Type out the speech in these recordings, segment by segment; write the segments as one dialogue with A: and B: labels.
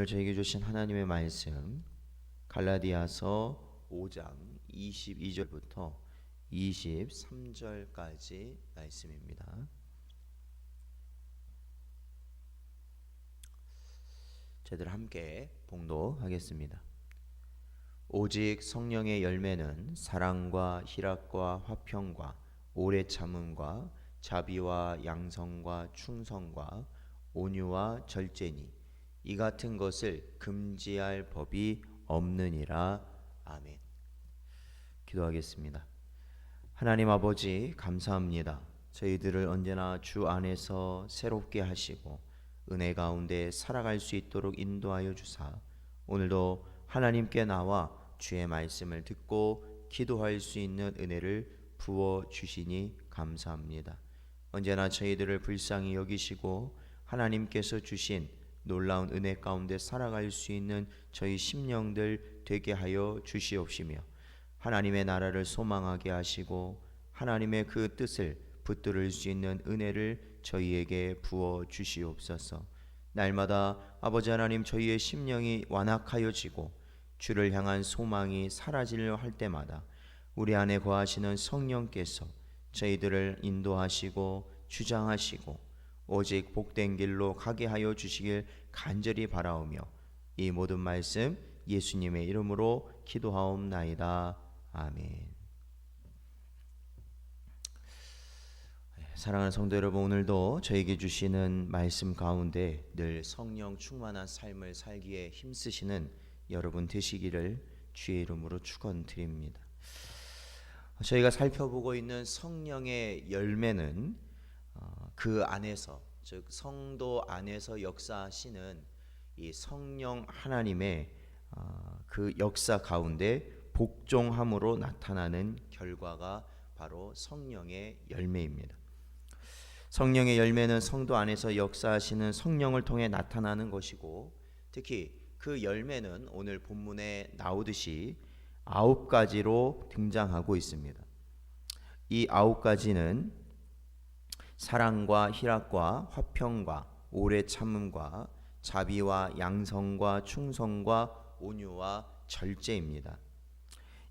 A: 오늘 저에게 주신 하나님의 말씀 갈라디아서 5장 22절부터 23절까지 말씀입니다. 저희들 함께 봉독하겠습니다. 오직 성령의 열매는 사랑과 희락과 화평과 오래 참음과 자비와 양성과 충성과 온유와 절제니 이 같은 것을 금지할 법이 없느니라. 아멘. 기도하겠습니다. 하나님 아버지 감사합니다. 저희들을 언제나 주 안에서 새롭게 하시고 은혜 가운데 살아갈 수 있도록 인도하여 주사 오늘도 하나님께 나와 주의 말씀을 듣고 기도할 수 있는 은혜를 부어 주시니 감사합니다. 언제나 저희들을 불쌍히 여기시고 하나님께서 주신 놀라운 은혜 가운데 살아갈 수 있는 저희 심령들 되게 하여 주시옵시며 하나님의 나라를 소망하게 하시고 하나님의 그 뜻을 붙들을 수 있는 은혜를 저희에게 부어 주시옵소서. 날마다 아버지 하나님 저희의 심령이 완악하여지고 주를 향한 소망이 사라지려 할 때마다 우리 안에 거하시는 성령께서 저희들을 인도하시고 주장하시고 오직 복된 길로 가게 하여 주시길 간절히 바라오며 이 모든 말씀 예수님의 이름으로 기도하옵나이다. 아멘. 사랑하는 성도 여러분, 오늘도 저에게 주시는 말씀 가운데 늘 성령 충만한 삶을 살기에 힘쓰시는 여러분 되시기를 주의 이름으로 축원드립니다. 저희가 살펴보고 있는 성령의 열매는 그 안에서, 즉 성도 안에서 역사하시는 이 성령 하나님의 그 역사 가운데 복종함으로 나타나는 결과가 바로 성령의 열매입니다. 성령의 열매는 성도 안에서 역사하시는 성령을 통해 나타나는 것이고, 특히 그 열매는 오늘 본문에 나오듯이 9가지로 등장하고 있습니다. 이 9가지는 사랑과 희락과 화평과 오래 참음과 자비와 양성과 충성과 온유와 절제입니다.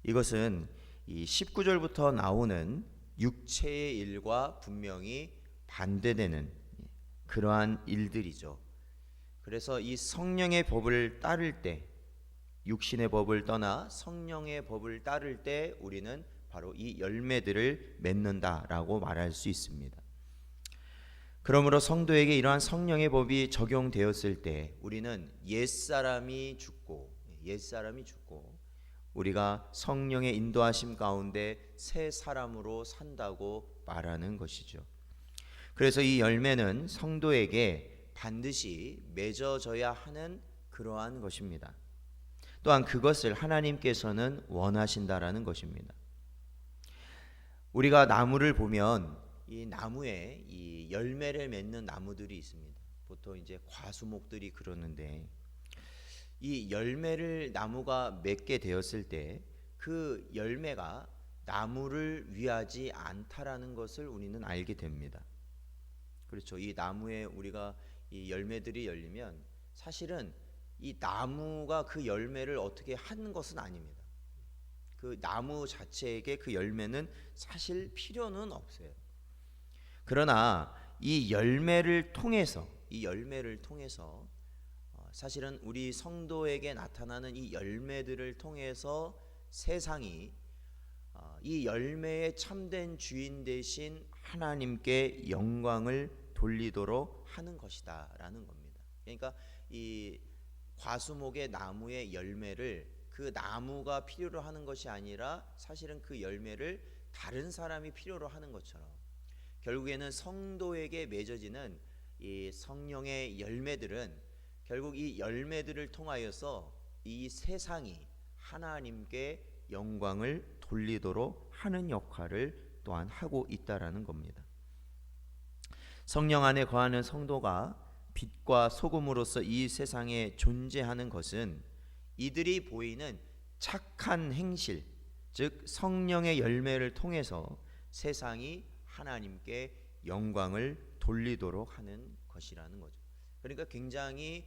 A: 이것은 이 19절부터 나오는 육체의 일과 분명히 반대되는 그러한 일들이죠. 그래서 이 성령의 법을 따를 때, 육신의 법을 떠나 성령의 법을 따를 때 우리는 바로 이 열매들을 맺는다라고 말할 수 있습니다. 그러므로 성도에게 이러한 성령의 법이 적용되었을 때 우리는 옛사람이 죽고 우리가 성령의 인도하심 가운데 새 사람으로 산다고 말하는 것이죠. 그래서 이 열매는 성도에게 반드시 맺어져야 하는 그러한 것입니다. 또한 그것을 하나님께서는 원하신다라는 것입니다. 우리가 나무를 보면 이 나무에 이 열매를 맺는 나무들이 있습니다. 보통 이제 과수목들이 그러는데 이 열매를 나무가 맺게 되었을 때 그 열매가 나무를 위하지 않다라는 것을 우리는 알게 됩니다. 그렇죠. 이 나무에 우리가 이 열매들이 열리면 사실은 이 나무가 그 열매를 어떻게 하는 것은 아닙니다. 그 나무 자체에게 그 열매는 사실 필요는 없어요. 그러나 이 열매를 통해서 사실은 우리 성도에게 나타나는 이 열매들을 통해서 세상이 이 열매의 참된 주인 되신 하나님께 영광을 돌리도록 하는 것이다라는 겁니다. 그러니까 이 과수목의 나무의 열매를 그 나무가 필요로 하는 것이 아니라 사실은 그 열매를 다른 사람이 필요로 하는 것처럼 결국에는 성도에게 맺어지는 이 성령의 열매들은 결국 이 열매들을 통하여서 이 세상이 하나님께 영광을 돌리도록 하는 역할을 또한 하고 있다라는 겁니다. 성령 안에 거하는 성도가 빛과 소금으로서 이 세상에 존재하는 것은 이들이 보이는 착한 행실, 즉 성령의 열매를 통해서 세상이 하나님께 영광을 돌리도록 하는 것이라는 거죠. 그러니까 굉장히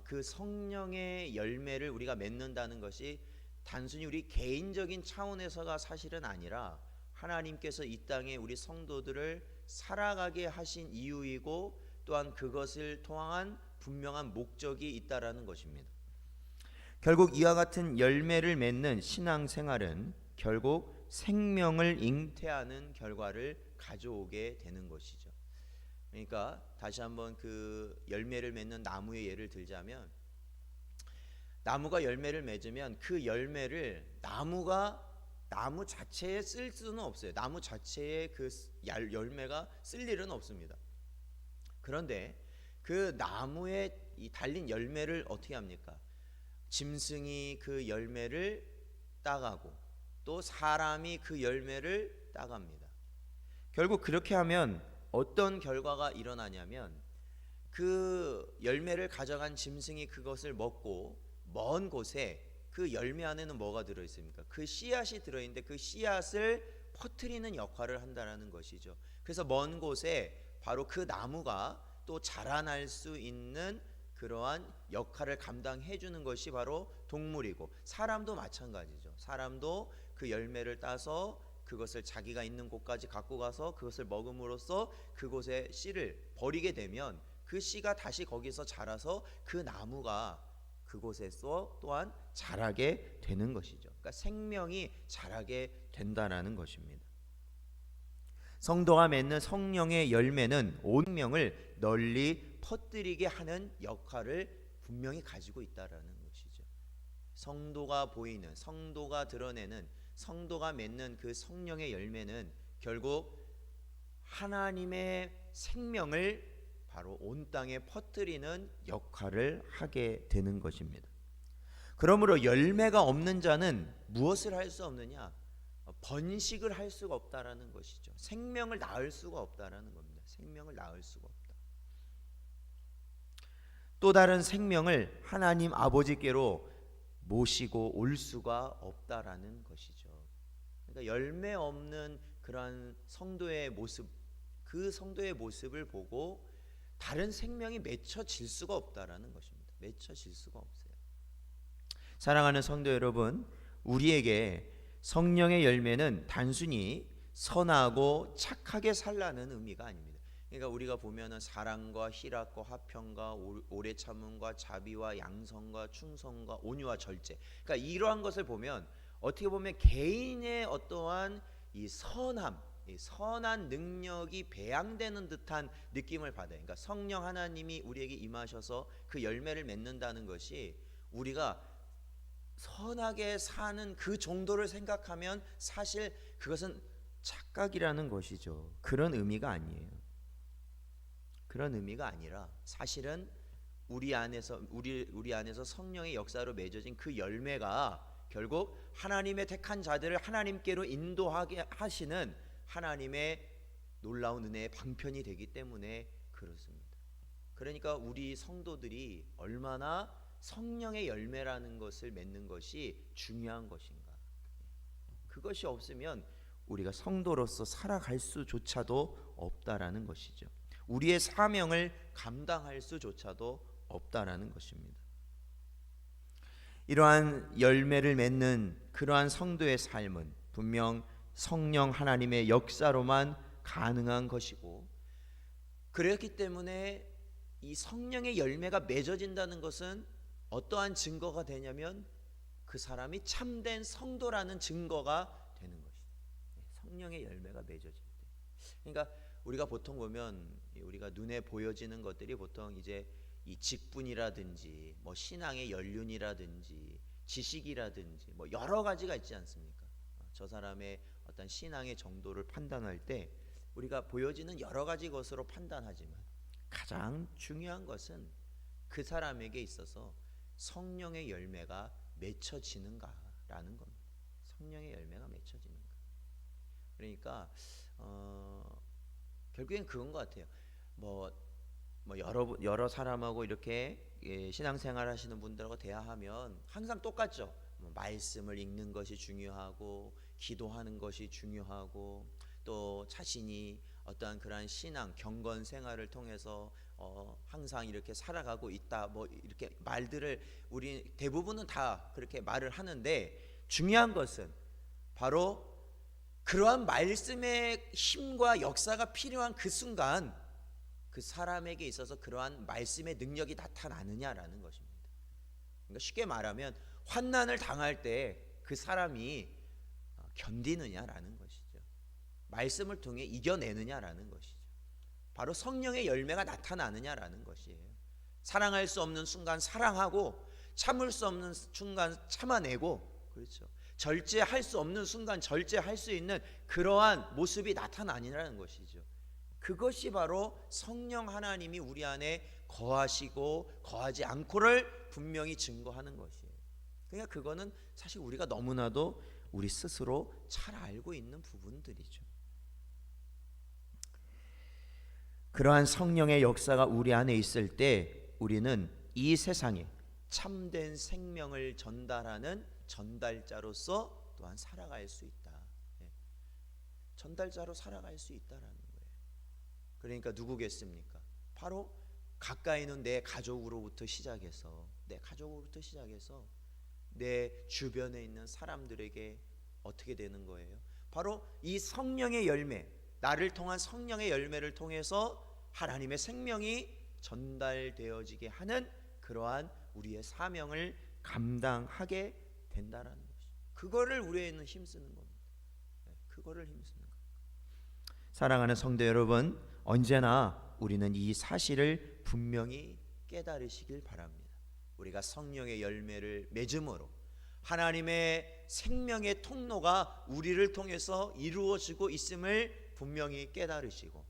A: 그 성령의 열매를 우리가 맺는다는 것이 단순히 우리 개인적인 차원에서가 사실은 아니라 하나님께서 이 땅에 우리 성도들을 살아가게 하신 이유이고 또한 그것을 통한 분명한 목적이 있다라는 것입니다. 결국 이와 같은 열매를 맺는 신앙생활은 결국 생명을 잉태하는 결과를 가져오게 되는 것이죠. 그러니까 다시 한번 그 열매를 맺는 나무의 예를 들자면, 나무가 열매를 맺으면 그 열매를 나무 자체에 쓸 수는 없어요. 나무 자체에 그 열매가 쓸 일은 없습니다. 그런데 그 나무에 달린 열매를 어떻게 합니까? 짐승이 그 열매를 따가고 또 사람이 그 열매를 따갑니다. 결국 그렇게 하면 어떤 결과가 일어나냐면, 그 열매를 가져간 짐승이 그것을 먹고 먼 곳에 그 열매 안에는 뭐가 들어있습니까? 그 씨앗이 들어있는데 그 씨앗을 퍼뜨리는 역할을 한다는 것이죠. 그래서 먼 곳에 바로 그 나무가 또 자라날 수 있는 그러한 역할을 감당해 주는 것이 바로 동물이고, 사람도 마찬가지죠. 사람도 그 열매를 따서 그것을 자기가 있는 곳까지 갖고 가서 그것을 먹음으로써 그곳에 씨를 버리게 되면 그 씨가 다시 거기서 자라서 그 나무가 그곳에서 또한 자라게 되는 것이죠. 그러니까 생명이 자라게 된다라는 것입니다. 성도가 맺는 성령의 열매는 온 생명을 널리 퍼뜨리게 하는 역할을 분명히 가지고 있다라는 것이죠. 성도가 보이는, 성도가 드러내는, 성도가 맺는 그 성령의 열매는 결국 하나님의 생명을 바로 온 땅에 퍼뜨리는 역할을 하게 되는 것입니다. 그러므로 열매가 없는 자는 무엇을 할 수 없느냐? 번식을 할 수가 없다라는 것이죠. 생명을 낳을 수가 없다라는 겁니다. 생명을 낳을 수가 없다. 또 다른 생명을 하나님 아버지께로 모시고 올 수가 없다라는 것이죠. 그러니까 열매 없는 그러한 성도의 모습, 그 성도의 모습을 보고 다른 생명이 맺혀질 수가 없다라는 것입니다. 맺혀질 수가 없어요. 사랑하는 성도 여러분, 우리에게 성령의 열매는 단순히 선하고 착하게 살라는 의미가 아닙니다. 그러니까 우리가 보면은 사랑과 희락과 화평과 오래 참음과 자비와 양성과 충성과 온유와 절제, 그러니까 이러한 것을 보면 어떻게 보면 개인의 어떠한 이 선함, 이 선한 능력이 배양되는 듯한 느낌을 받아요. 그러니까 성령 하나님이 우리에게 임하셔서 그 열매를 맺는다는 것이 우리가 선하게 사는 그 정도를 생각하면 사실 그것은 착각이라는 것이죠. 그런 의미가 아니에요. 그런 의미가 아니라 사실은 우리 안에서 성령의 역사로 맺어진 그 열매가 결국 하나님의 택한 자들을 하나님께로 인도하게 하시는 하나님의 놀라운 은혜의 방편이 되기 때문에 그렇습니다. 그러니까 우리 성도들이 얼마나 성령의 열매라는 것을 맺는 것이 중요한 것인가. 그것이 없으면 우리가 성도로서 살아갈 수조차도 없다라는 것이죠. 우리의 사명을 감당할 수조차도 없다라는 것입니다. 이러한 열매를 맺는 그러한 성도의 삶은 분명 성령 하나님의 역사로만 가능한 것이고, 그렇기 때문에 이 성령의 열매가 맺어진다는 것은 어떠한 증거가 되냐면 그 사람이 참된 성도라는 증거가 되는 것이죠. 성령의 열매가 맺어질 때. 그러니까 우리가 보통 보면 우리가 눈에 보여지는 것들이 보통 이제 이 직분이라든지 뭐 신앙의 연륜이라든지 지식이라든지 뭐 여러 가지가 있지 않습니까? 저 사람의 어떤 신앙의 정도를 판단할 때 우리가 보여지는 여러 가지 것으로 판단하지만 가장 중요한 것은 그 사람에게 있어서 성령의 열매가 맺혀지는가라는 겁니다. 성령의 열매가 맺혀지는가. 그러니까 결국엔 그건 것 같아요. 뭐 여러 사람하고 이렇게 신앙생활 하시는 분들하고 대화하면 항상 똑같죠. 말씀을 읽는 것이 중요하고 기도하는 것이 중요하고 또 자신이 어떠한 그러한 신앙 경건 생활을 통해서 항상 이렇게 살아가고 있다, 뭐 이렇게 말들을 우리 대부분은 다 그렇게 말을 하는데, 중요한 것은 바로 그러한 말씀의 힘과 역사가 필요한 그 순간 그 사람에게 있어서 그러한 말씀의 능력이 나타나느냐라는 것입니다. 그러니까 쉽게 말하면 환난을 당할 때 그 사람이 견디느냐라는 것이죠. 말씀을 통해 이겨내느냐라는 것이죠. 바로 성령의 열매가 나타나느냐라는 것이에요. 사랑할 수 없는 순간 사랑하고, 참을 수 없는 순간 참아내고, 그렇죠. 절제할 수 없는 순간 절제할 수 있는 그러한 모습이 나타나느냐는 것이죠. 그것이 바로 성령 하나님이 우리 안에 거하시고 거하지 않고를 분명히 증거하는 것이에요. 그러니까 그거는 사실 우리가 너무나도 우리 스스로 잘 알고 있는 부분들이죠. 그러한 성령의 역사가 우리 안에 있을 때 우리는 이 세상에 참된 생명을 전달하는 전달자로서 또한 살아갈 수 있다. 전달자로 살아갈 수 있다라는 거예요. 그러니까 누구겠습니까? 바로 가까이 있는 내 가족으로부터 시작해서 내 주변에 있는 사람들에게 어떻게 되는 거예요? 바로 이 성령의 열매, 나를 통한 성령의 열매를 통해서 하나님의 생명이 전달되어지게 하는 그러한 우리의 사명을 감당하게 된다라는 것이죠. 그거를 우리에는 힘쓰는 겁니다. 그거를 힘쓰는 겁니다. 사랑하는 성도 여러분, 언제나 우리는 이 사실을 분명히 깨달으시길 바랍니다. 우리가 성령의 열매를 맺음으로 하나님의 생명의 통로가 우리를 통해서 이루어지고 있음을 분명히 깨달으시고,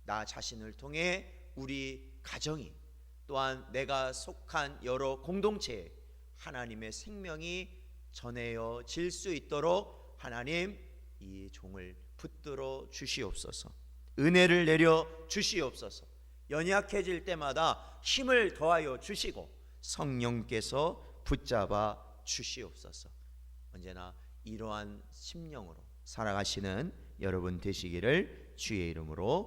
A: 나 자신을 통해 우리 가정이, 또한 내가 속한 여러 공동체에 하나님의 생명이 전해질 수 있도록 하나님 이 종을 붙들어 주시옵소서. 은혜를 내려 주시옵소서. 연약해질 때마다 힘을 더하여 주시고 성령께서 붙잡아 주시옵소서. 언제나 이러한 심령으로 살아가시는 여러분 되시기를 주의 이름으로